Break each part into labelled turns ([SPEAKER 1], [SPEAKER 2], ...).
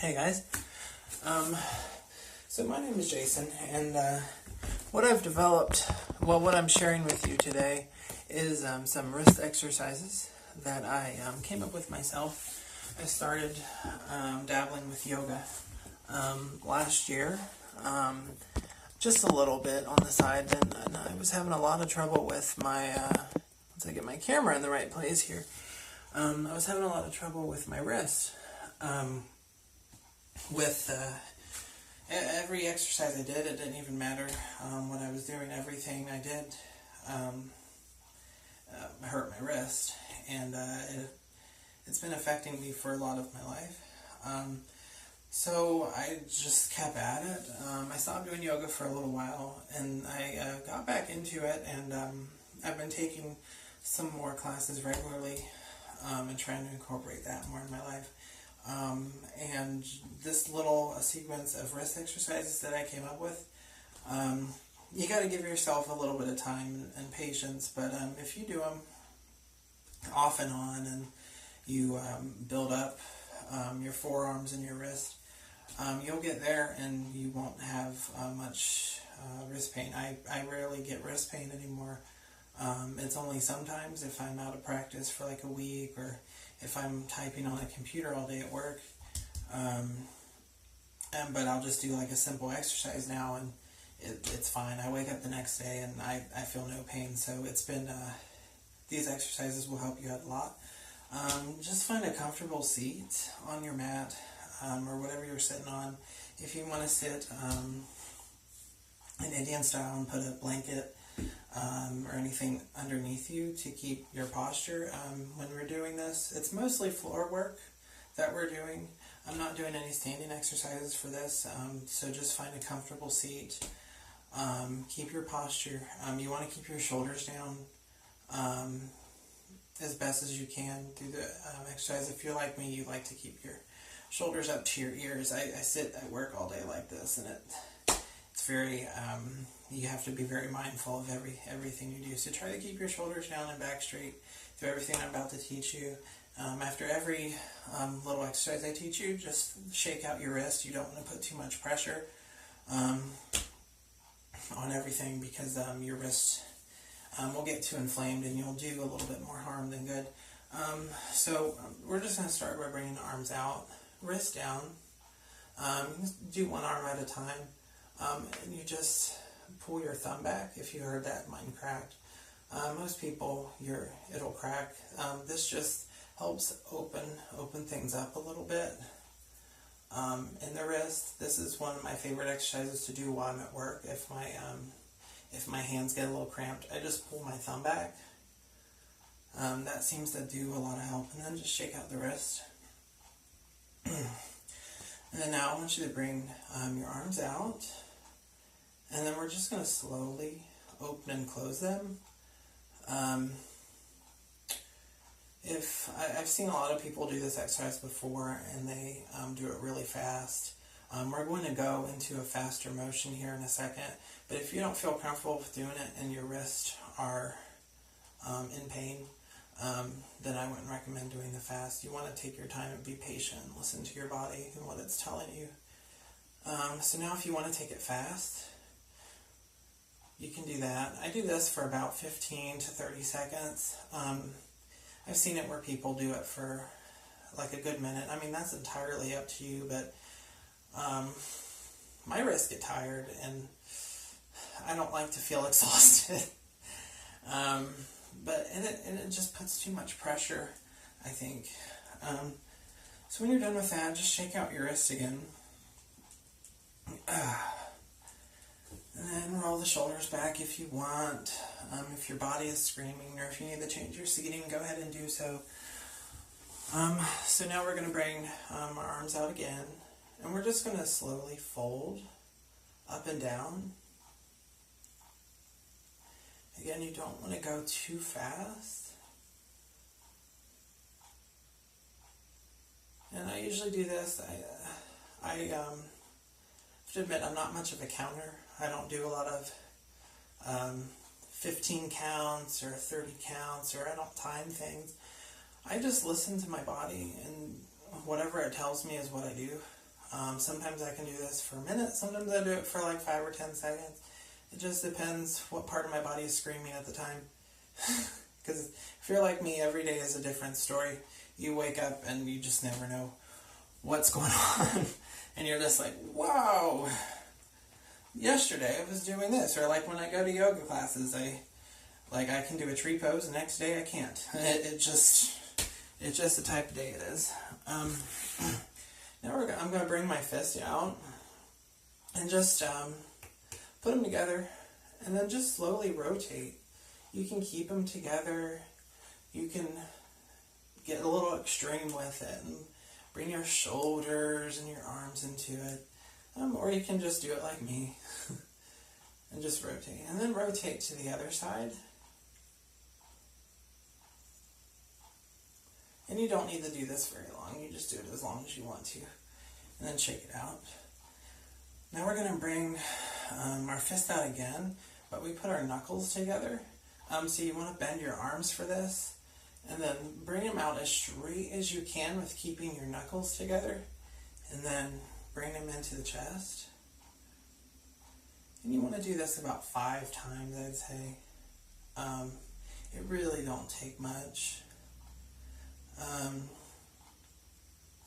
[SPEAKER 1] Hey guys, so my name is Jason, and what I've developed, what I'm sharing with you today is some wrist exercises that I came up with myself. I started dabbling with yoga last year, just a little bit on the side, and I was having a lot of trouble with my, once I get my camera in the right place here, I was having a lot of trouble with my wrist. With every exercise I did, it didn't even matter what I was doing. Everything I did hurt my wrist, and it's been affecting me for a lot of my life. So I just kept at it. I stopped doing yoga for a little while, and I got back into it, and I've been taking some more classes regularly and trying to incorporate that more in my life. And this little sequence of wrist exercises that I came up with, you got to give yourself a little bit of time and patience, but if you do them off and on, and you build up your forearms and your wrist, you'll get there and you won't have much wrist pain. I rarely get wrist pain anymore. It's only sometimes if I'm out of practice for like a week, or if I'm typing on a computer all day at work. But I'll just do like a simple exercise now, and it's fine. I wake up the next day and I feel no pain. So it's been, these exercises will help you out a lot. Just find a comfortable seat on your mat, or whatever you're sitting on. If you want to sit in Indian style and put a blanket or anything underneath you to keep your posture when we're doing this. It's mostly floor work that we're doing. I'm not doing any standing exercises for this, so just find a comfortable seat. Keep your posture. You want to keep your shoulders down as best as you can. Do the exercise. If you're like me, you like to keep your shoulders up to your ears. I sit at work all day like this, and it's very, you have to be very mindful of everything you do. So try to keep your shoulders down and back straight through everything I'm about to teach you. After every little exercise I teach you, just shake out your wrist. You don't want to put too much pressure on everything, because your wrist will get too inflamed and you'll do a little bit more harm than good. So we're just going to start by bringing the arms out, wrist down. Do one arm at a time. And you just pull your thumb back. If you heard that, mine cracked. Most people, it'll crack. This just helps open things up a little bit in the wrist. This is one of my favorite exercises to do while I'm at work. If my hands get a little cramped, I just pull my thumb back. That seems to do a lot of help. And then just shake out the wrist. And then now I want you to bring your arms out. And then we're just going to slowly open and close them. I've seen a lot of people do this exercise before, and they do it really fast. We're going to go into a faster motion here in a second. But if you don't feel comfortable with doing it and your wrists are in pain, then I wouldn't recommend doing the fast. You want to take your time and be patient and listen to your body and what it's telling you. So now if you want to take it fast, you can do that. I do this for about 15 to 30 seconds. I've seen it where people do it for like a good minute. I mean, that's entirely up to you, but my wrists get tired, and I don't like to feel exhausted. But it just puts too much pressure, I think. So when you're done with that, just shake out your wrists again. And then roll the shoulders back if you want. If your body is screaming, or if you need to change your seating, go ahead and do so. So now we're going to bring our arms out again. And we're just going to slowly fold up and down. Again, you don't want to go too fast. And I usually do this. I have to admit, I'm not much of a counter. I don't do a lot of 15 counts or 30 counts, or I don't time things. I just listen to my body, and whatever it tells me is what I do. Sometimes I can do this for a minute, sometimes I do it for like 5 or 10 seconds. It just depends what part of my body is screaming at the time. Because if you're like me, every day is a different story. You wake up and you just never know what's going on. And you're just like, wow, yesterday I was doing this. Or like when I go to yoga classes, I can do a tree pose, the next day I can't. It's just the type of day it is. Now I'm going to bring my fist out and just put them together and then just slowly rotate. You can keep them together. You can get a little extreme with it and bring your shoulders and your arms into it. Or you can just do it like me and just rotate. And then rotate to the other side. And you don't need to do this very long. You just do it as long as you want to. And then shake it out. Now we're going to bring our fist out again, but we put our knuckles together. So you want to bend your arms for this. And then bring them out as straight as you can with keeping your knuckles together. And then bring them into the chest. And you want to do this about 5 times, I'd say. It really don't take much.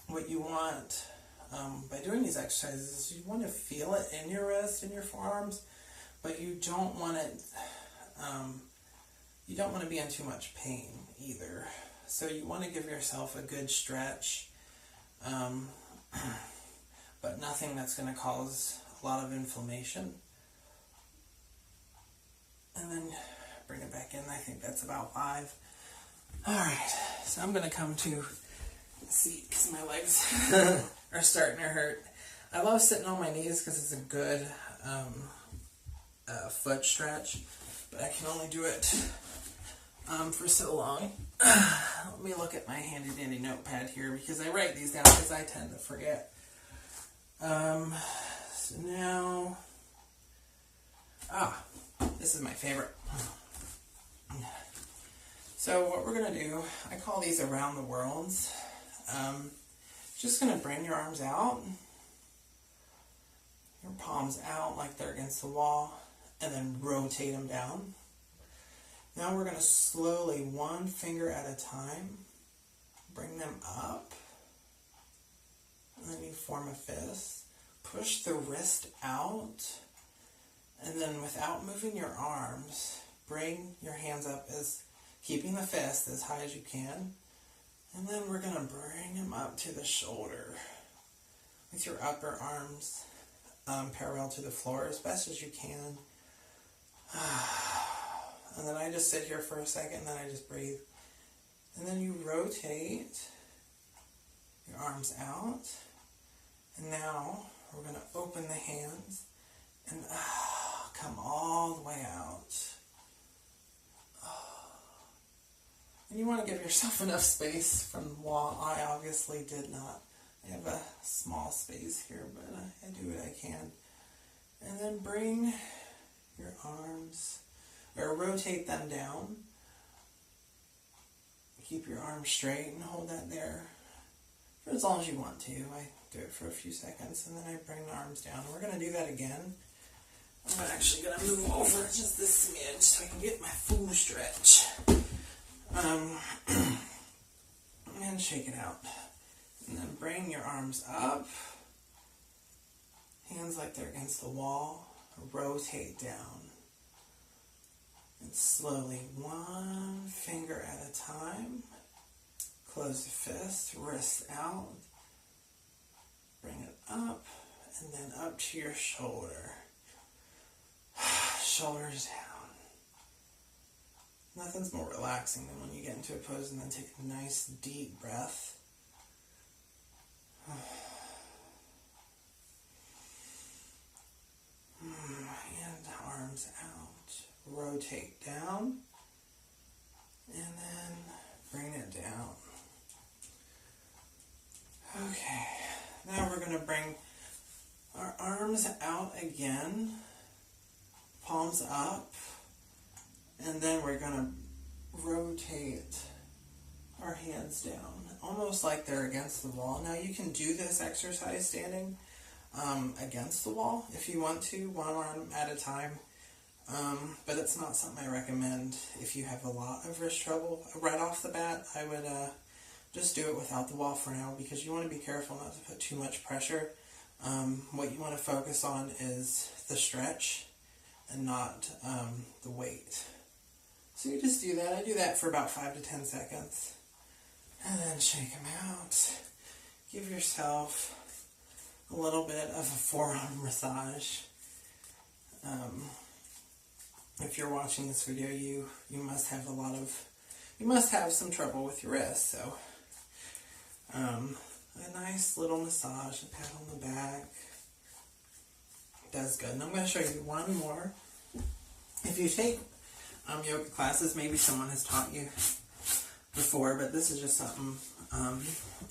[SPEAKER 1] What you want by doing these exercises is you want to feel it in your wrist and your forearms, but you don't want it. You don't want to be in too much pain either. So you want to give yourself a good stretch, but nothing that's going to cause a lot of inflammation. And then bring it back in. I think that's about 5. Alright, so I'm going to come to the seat because my legs are starting to hurt. I love sitting on my knees because it's a good foot stretch, but I can only do it for so long. Let me look at my handy dandy notepad here because I write these down because I tend to forget. So now, this is my favorite. So what we're going to do, I call these around the worlds. Just going to bring your arms out, your palms out like they're against the wall, and then rotate them down. Now we're going to slowly, one finger at a time, bring them up, and then you form a fist. Push the wrist out, and then without moving your arms, bring your hands up as keeping the fist as high as you can. And then we're going to bring them up to the shoulder with your upper arms parallel to the floor as best as you can. And then I just sit here for a second, and then I just breathe. And then you rotate your arms out. And now we're going to open the hands and come all the way out. And you want to give yourself enough space from the wall. I obviously did not. I have a small space here, but I do what I can. And then bring your arms, or rotate them down. Keep your arms straight and hold that there for as long as you want to. I do it for a few seconds, and then I bring the arms down. We're going to do that again. I'm actually going to move over just this smidge so I can get my full stretch. And shake it out. And then bring your arms up. Hands like they're against the wall. Rotate down. And slowly, one finger at a time. Close the fist, wrist out. Bring it up. And then up to your shoulder. Shoulders down. Nothing's more relaxing than when you get into a pose and then take a nice deep breath. And arms out. Rotate down. And then bring it down. Okay. Now we're going to bring our arms out again. Palms up. And then we're going to rotate our hands down, almost like they're against the wall. Now you can do this exercise standing against the wall if you want to, one arm at a time. But it's not something I recommend if you have a lot of wrist trouble. Right off the bat, I would just do it without the wall for now, because you want to be careful not to put too much pressure. What you want to focus on is the stretch and not the weight. So you just do that. I do that for about 5 to 10 seconds. And then shake them out. Give yourself a little bit of a forearm massage. If you're watching this video, you must have some trouble with your wrist. So a nice little massage, a pat on the back, does good. And I'm going to show you one more. If you take yoga classes, maybe someone has taught you before, but this is just something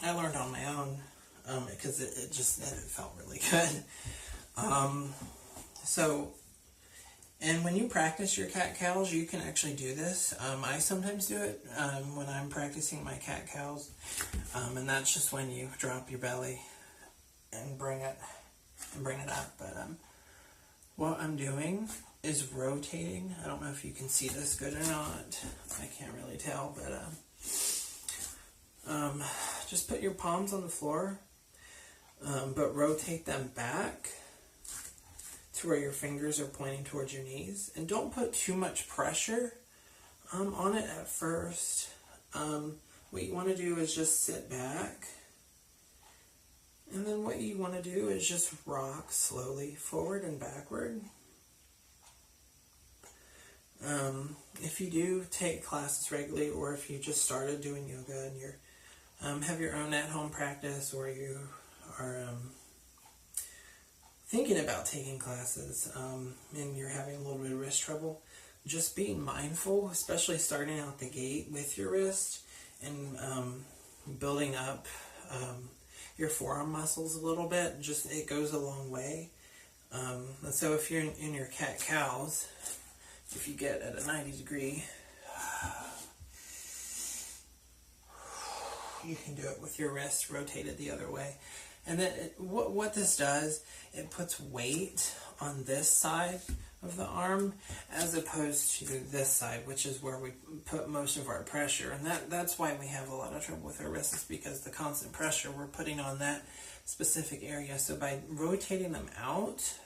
[SPEAKER 1] I learned on my own because it felt really good. And when you practice your cat-cows, you can actually do this. I sometimes do it when I'm practicing my cat-cows, and that's just when you drop your belly and bring it up. But what I'm doing is rotating. I don't know if you can see this good or not. I can't really tell, but just put your palms on the floor, but rotate them back to where your fingers are pointing towards your knees. And don't put too much pressure on it at first. What you want to do is just sit back. And then what you want to do is just rock slowly forward and backward. If you do take classes regularly, or if you just started doing yoga and you're have your own at-home practice, or you are thinking about taking classes and you're having a little bit of wrist trouble, just being mindful, especially starting out the gate with your wrist and building up your forearm muscles a little bit, it goes a long way. And so if you're in your cat-cows, if you get at a 90 degree, you can do it with your wrist rotated the other way. And then what this does, it puts weight on this side of the arm as opposed to this side, which is where we put most of our pressure. And that's why we have a lot of trouble with our wrists, is because the constant pressure we're putting on that specific area. So by rotating them out,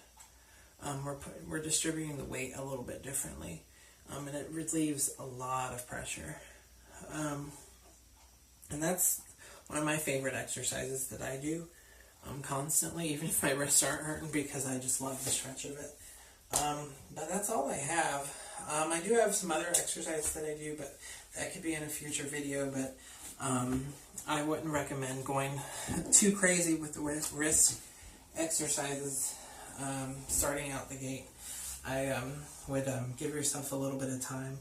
[SPEAKER 1] we're distributing the weight a little bit differently, and it relieves a lot of pressure. And that's one of my favorite exercises that I do constantly, even if my wrists aren't hurting, because I just love the stretch of it. But that's all I have. I do have some other exercises that I do, but that could be in a future video. But I wouldn't recommend going too crazy with the wrist exercises starting out the gate. I would give yourself a little bit of time.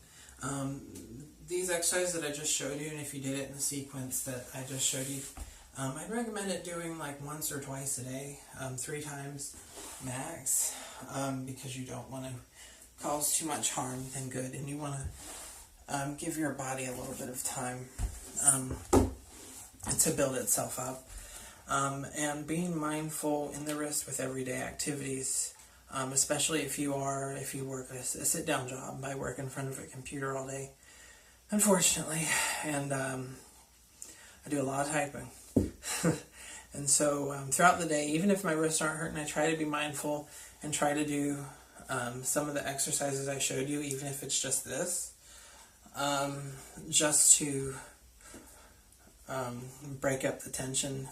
[SPEAKER 1] These exercises that I just showed you, and if you did it in the sequence that I just showed you, I'd recommend it doing like once or twice a day, 3 times max, because you don't want to cause too much harm than good, and you want to give your body a little bit of time to build itself up. And being mindful in the wrist with everyday activities, especially if you work a sit-down job. I work in front of a computer all day, unfortunately, and I do a lot of typing. And so throughout the day, even if my wrists aren't hurting, I try to be mindful and try to do some of the exercises I showed you, even if it's just this, just to break up the tension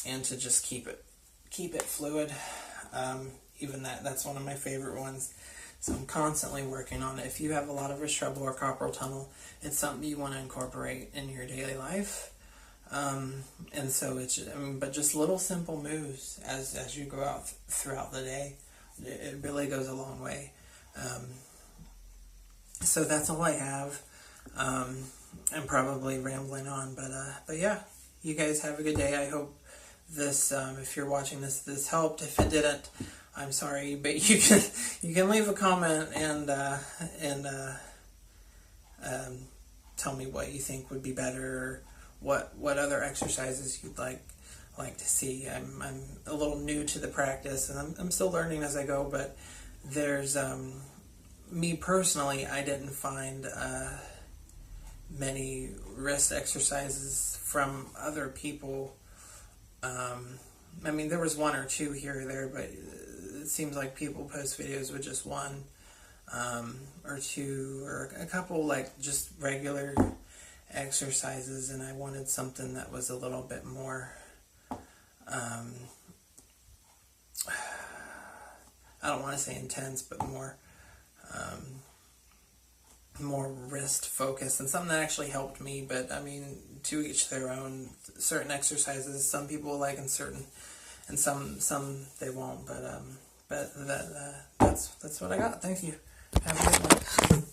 [SPEAKER 1] and to just keep it fluid. Even that's one of my favorite ones. So I'm constantly working on it. If you have a lot of wrist trouble or carpal tunnel, it's something you want to incorporate in your daily life. And so but just little simple moves as you go out throughout the day, it really goes a long way. So that's all I have. I'm probably rambling on, but yeah, you guys have a good day. I hope this, if you're watching this helped. If it didn't, I'm sorry, but you can leave a comment and tell me what you think would be better, or what other exercises you'd like to see. I'm a little new to the practice, and I'm still learning as I go, but there's me personally, I didn't find many wrist exercises from other people. I mean, there was one or two here or there, but it seems like people post videos with just one or two or a couple, like just regular exercises, and I wanted something that was a little bit more I don't want to say intense, but more wrist focused, and something that actually helped me. But I mean, to each their own. Certain exercises some people like, and some they won't. But that's what I got. Thank you. Have a good one.